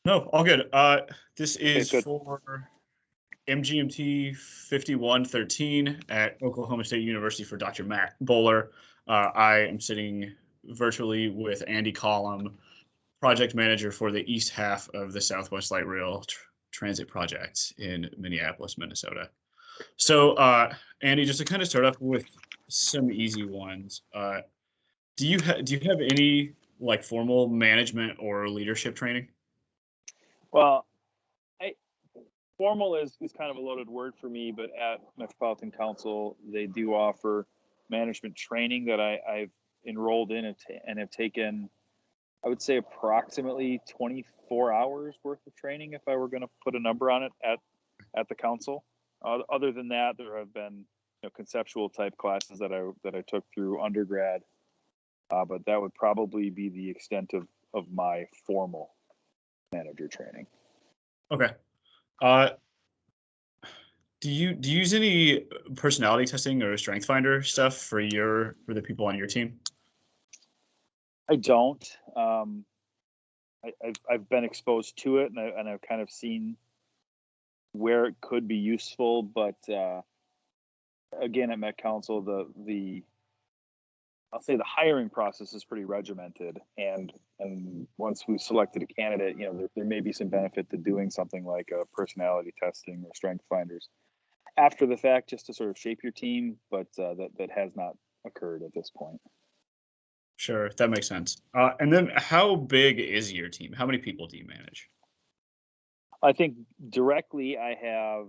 No, all good. This is good. for MGMT 5113 at Oklahoma State University for Dr. Matt Bowler. I am sitting virtually with Andy Caulum, project manager for the east half of the Southwest Light Rail Transit project in Minneapolis, Minnesota. So, Andy, just to kind of start off with some easy ones, do you have any like formal management or leadership training? Well, formal is kind of a loaded word for me, but at Metropolitan Council, they do offer management training that I've enrolled in and have taken, I would say, approximately 24 hours worth of training if I were going to put a number on it at the council. Other than that, there have been conceptual type classes that I took through undergrad, but that would probably be the extent of my formal manager training. Okay. Do you use any personality testing or strength finder stuff for the people on your team? I don't. I've been exposed to it, and I've kind of seen where it could be useful, but again, at Met Council, I'll say the hiring process is pretty regimented, and once we've selected a candidate, there may be some benefit to doing something like a personality testing or strength finders after the fact, just to sort of shape your team, but that has not occurred at this point. Sure, that makes sense. And then how big is your team? How many people do you manage? I think directly I have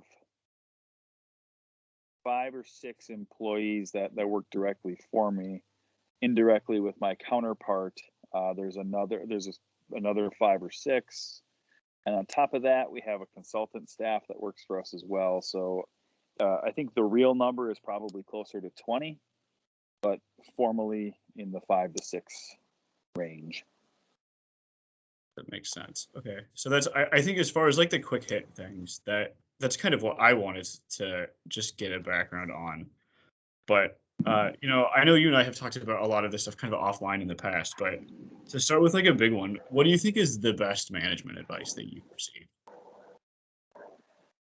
5 or 6 employees that work directly for me. Indirectly with my counterpart, there's another 5 or 6. And on top of that, we have a consultant staff that works for us as well. So I think the real number is probably closer to 20, but formally in the 5 to 6 range. That makes sense. Okay. So I think as far as like the quick hit things, that's kind of what I wanted to just get a background on. But I know you and I have talked about a lot of this stuff kind of offline in the past, but to start with like a big one, what do you think is the best management advice that you've received?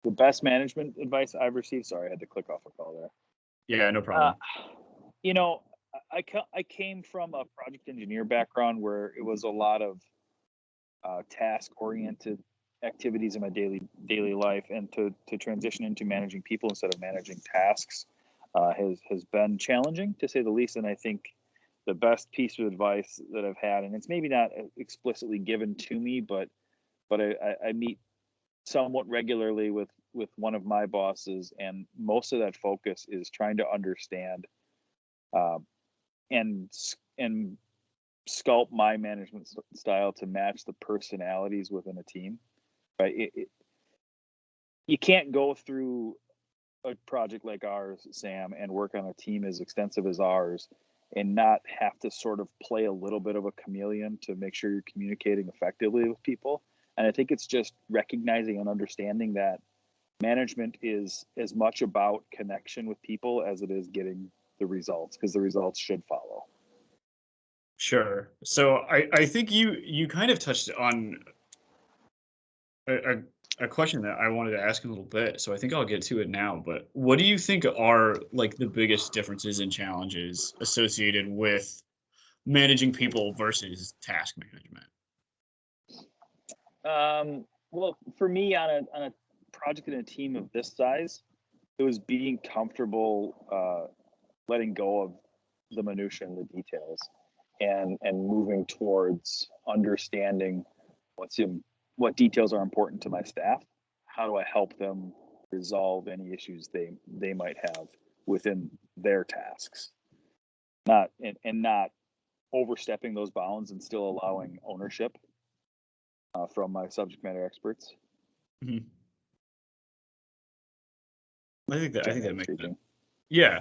The best management advice I've received. Sorry, I had to click off a call there. Yeah, no problem. I came from a project engineer background where it was a lot of task-oriented activities in my daily life, and to transition into managing people instead of managing tasks has been challenging, to say the least. And I think the best piece of advice that I've had, and it's maybe not explicitly given to me, but I meet somewhat regularly with one of my bosses, and most of that focus is trying to understand and sculpt my management style to match the personalities within a team. Right? You can't go through a project like ours, Sam, and work on a team as extensive as ours and not have to sort of play a little bit of a chameleon to make sure you're communicating effectively with people. And I think it's just recognizing and understanding that management is as much about connection with people as it is getting the results, because the results should follow. Sure. So I think you kind of touched on a question that I wanted to ask in a little bit, so I think I'll get to it now. But what do you think are like the biggest differences and challenges associated with managing people versus task management? Well, for me, on a project and a team of this size, it was being comfortable letting go of the minutia and the details, and moving towards understanding what details are important to my staff. How do I help them resolve any issues they might have within their tasks? Not overstepping those bounds, and still allowing ownership from my subject matter experts. Mm-hmm. I think that makes sense. Yeah.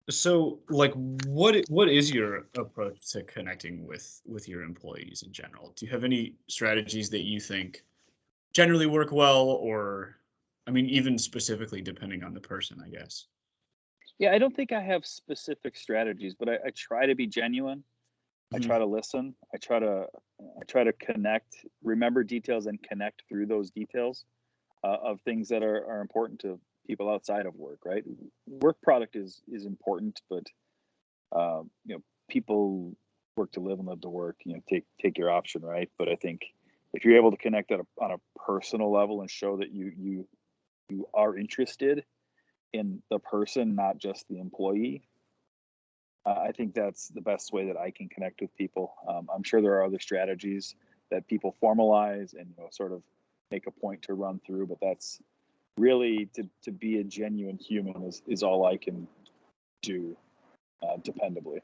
So, like, what is your approach to connecting with your employees in general? Do you have any strategies that you think generally work well, or, I mean, even specifically depending on the person, I guess? Yeah, I don't think I have specific strategies, but I try to be genuine. I try to listen. I try to connect, remember details, and connect through those details of things that are important to people outside of work. Right, work product is important, but people work to live and live to work. Take your option, right? But I think if you're able to connect on a personal level and show that you are interested in the person, not just the employee, I think that's the best way that I can connect with people. I'm sure there are other strategies that people formalize and sort of make a point to run through, but that's really to be a genuine human is all I can do dependably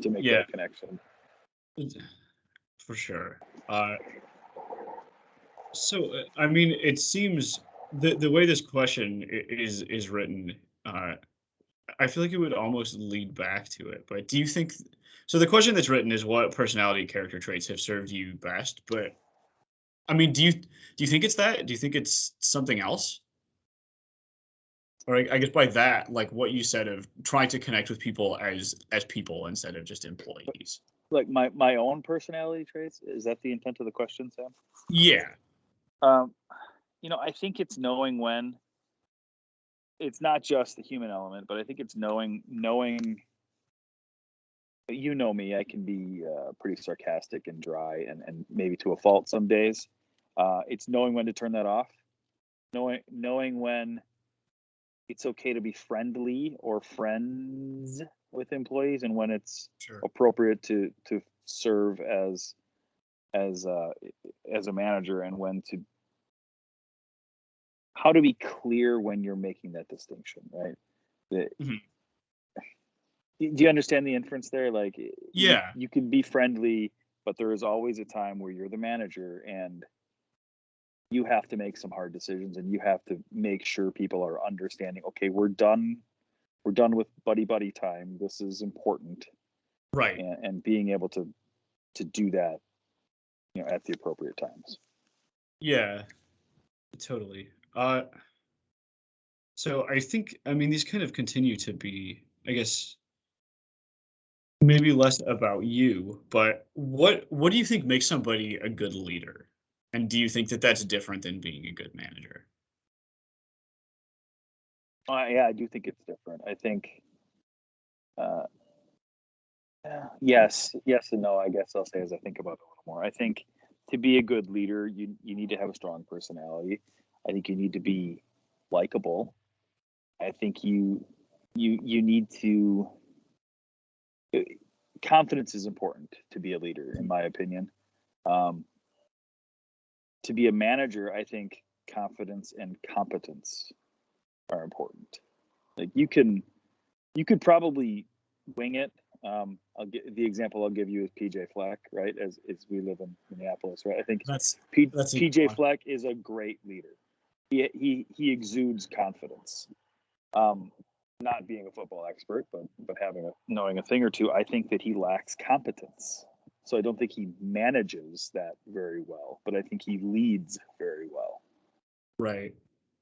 to make that connection. For sure. So, I mean, it seems the way this question is written, I feel like it would almost lead back to it. But do you think so? The question that's written is what personality character traits have served you best? But I mean, do you think it's that? Do you think it's something else? Or I guess by that, like what you said of trying to connect with people as people instead of just employees. Like my own personality traits, is that the intent of the question, Sam? Yeah. I think it's knowing when. It's not just the human element, but I think it's knowing. You know me, I can be pretty sarcastic and dry, and maybe to a fault some days. It's knowing when to turn that off, knowing when it's okay to be friendly or friends with employees, and when it's appropriate to serve as a manager, and how to be clear when you're making that distinction, right? Do you understand the inference there? Like, you can be friendly, but there is always a time where you're the manager and you have to make some hard decisions, and you have to make sure people are understanding, okay, we're done with buddy time. This is important. Right. And being able to do that, at the appropriate times. Yeah, totally. So I think, I mean, these kind of continue to be, I guess, maybe less about you, but what do you think makes somebody a good leader? And do you think that that's different than being a good manager? Yeah, I do think it's different. I think, yes and no. I guess I'll say as I think about it a little more. I think to be a good leader, you need to have a strong personality. I think you need to be likable. I think you need to. Confidence is important to be a leader, in my opinion. To be a manager, I think confidence and competence are important. Like, you could probably wing it. I'll get the example I'll give you is PJ Fleck, right? As we live in Minneapolis, right? I think That's PJ Fleck is a great leader. He exudes confidence. Not being a football expert, but knowing a thing or two, I think that he lacks competence. So I don't think he manages that very well, but I think he leads very well. right.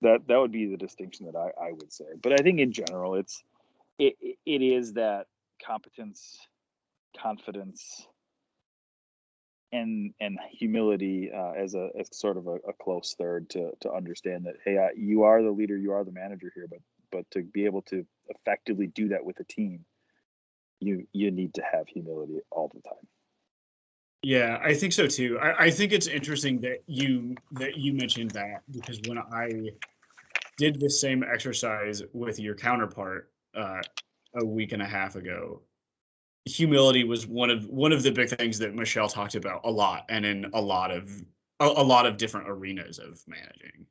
That would be the distinction that I would say. But I think in general, it is that competence, confidence, and humility as sort of a close third to understand that, hey, you are the leader, you are the manager here, but to be able to effectively do that with a team, you need to have humility all the time. Yeah, I think so too. I think it's interesting that you mentioned that, because when I did the same exercise with your counterpart a week and a half ago, humility was one of the big things that Michelle talked about a lot, and in a lot of different arenas of managing.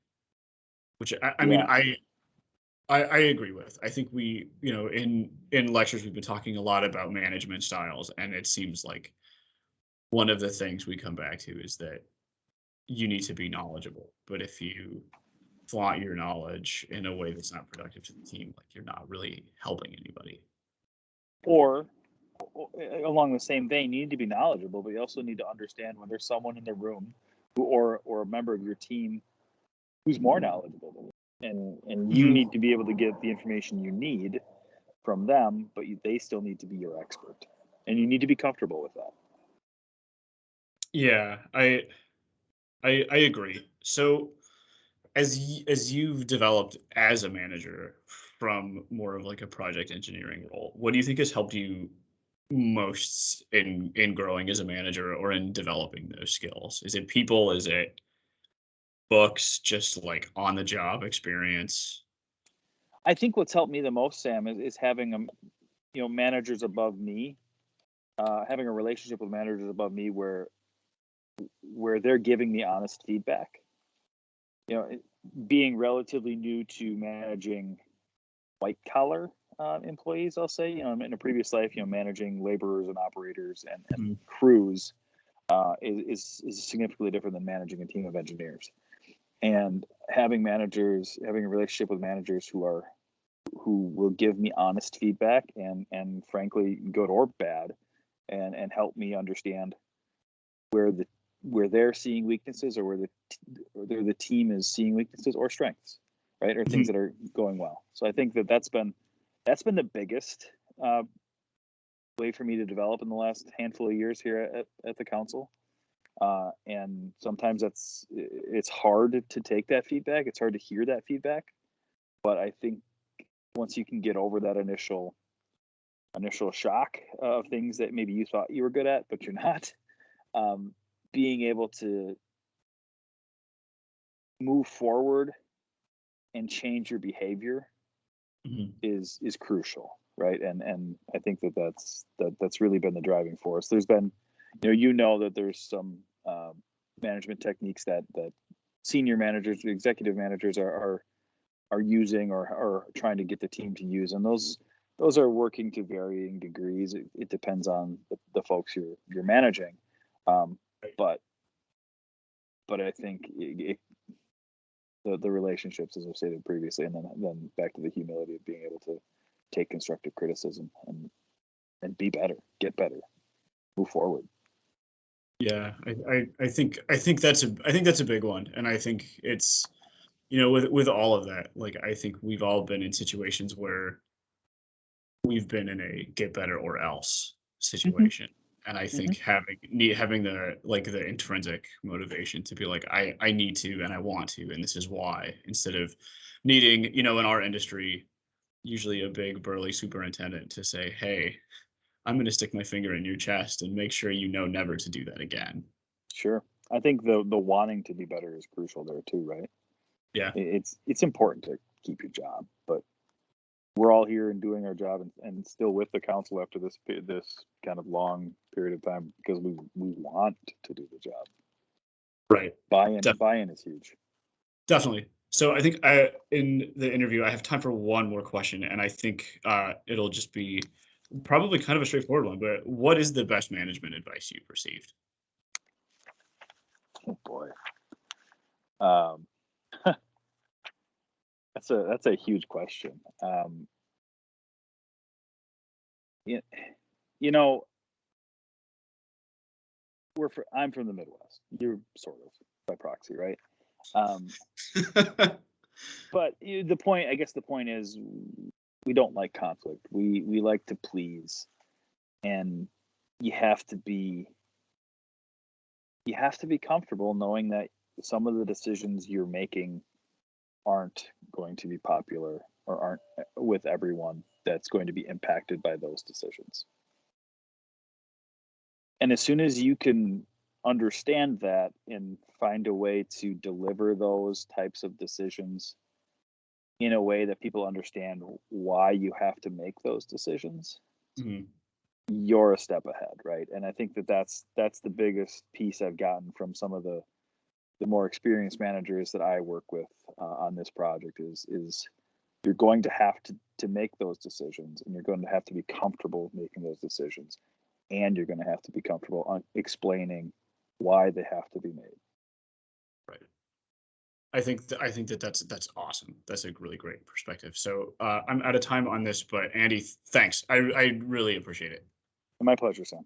Which I mean, I agree with. I think we, in lectures we've been talking a lot about management styles, and it seems like one of the things we come back to is that you need to be knowledgeable. But if you flaunt your knowledge in a way that's not productive to the team, like, you're not really helping anybody. Or along the same vein, you need to be knowledgeable, but you also need to understand when there's someone in the room or a member of your team who's more knowledgeable than you. And you need to be able to get the information you need from them, but they still need to be your expert. and you need to be comfortable with that. Yeah, I agree. So as you've developed as a manager from more of like a project engineering role, what do you think has helped you most in growing as a manager or in developing those skills? Is it people? Is it books? Just like on the job experience? I think what's helped me the most, Sam, is having managers above me, having a relationship with managers above me where they're giving me honest feedback. Being relatively new to managing white collar employees, I'll say, in a previous life, managing laborers and operators and Mhm. crews is significantly different than managing a team of engineers. And having a relationship with managers who will give me honest feedback and frankly, good or bad, and help me understand where they're seeing weaknesses, or or the team is seeing weaknesses or strengths, right, or things Mhm. that are going well. So I think that's been the biggest way for me to develop in the last handful of years here at the council. And sometimes it's hard to take that feedback. It's hard to hear that feedback, but I think once you can get over that initial shock of things that maybe you thought you were good at but you're not, um, being able to move forward and change your behavior Mhm. is crucial, right? And I think that's really been the driving force. There's been, that there's some management techniques that senior managers, executive managers are using or trying to get the team to use, and those are working to varying degrees. It depends on the folks you're managing, um, but I think the relationships, as I've stated previously, and then back to the humility of being able to take constructive criticism and be better, get better, move forward. Yeah, I think that's a big one, and I think it's with all of that, like I think we've all been in situations where we've been in a get better or else Hmm. situation. And I Hmm. think having the intrinsic motivation to be like, I need to and I want to, and this is why, instead of needing, in our industry, usually a big burly superintendent to say, hey, I'm gonna stick my finger in your chest and make sure you know never to do that again. Sure. I think the wanting to be better is crucial there too, right? Yeah. It's important to keep your job, but we're all here and doing our job, and still with the council after this kind of long period of time because we want to do the job. Right. Buy-in is huge. Definitely. So I think in the interview, I have time for one more question, and I think it'll just be probably kind of a straightforward one. But what is the best management advice you've received? Oh boy. Um, that's a huge question. You, you know, I'm from the Midwest. You're sort of by proxy, right? Um, but I guess the point is, we don't like conflict. We like to please, and you have to be you have to be comfortable knowing that some of the decisions you're making aren't going to be popular, or aren't with everyone that's going to be impacted by those decisions. And as soon as you can understand that and find a way to deliver those types of decisions in a way that people understand why you have to make those decisions, Mhm. you're a step ahead, right? And I think that's the biggest piece I've gotten from some of the more experienced managers that I work with on this project is you're going to have to make those decisions, and you're going to have to be comfortable making those decisions, and you're going to have to be comfortable on explaining why they have to be made. Right. I think that's awesome. That's a really great perspective. So I'm out of time on this, but Andy, thanks. I really appreciate it. My pleasure, Sam.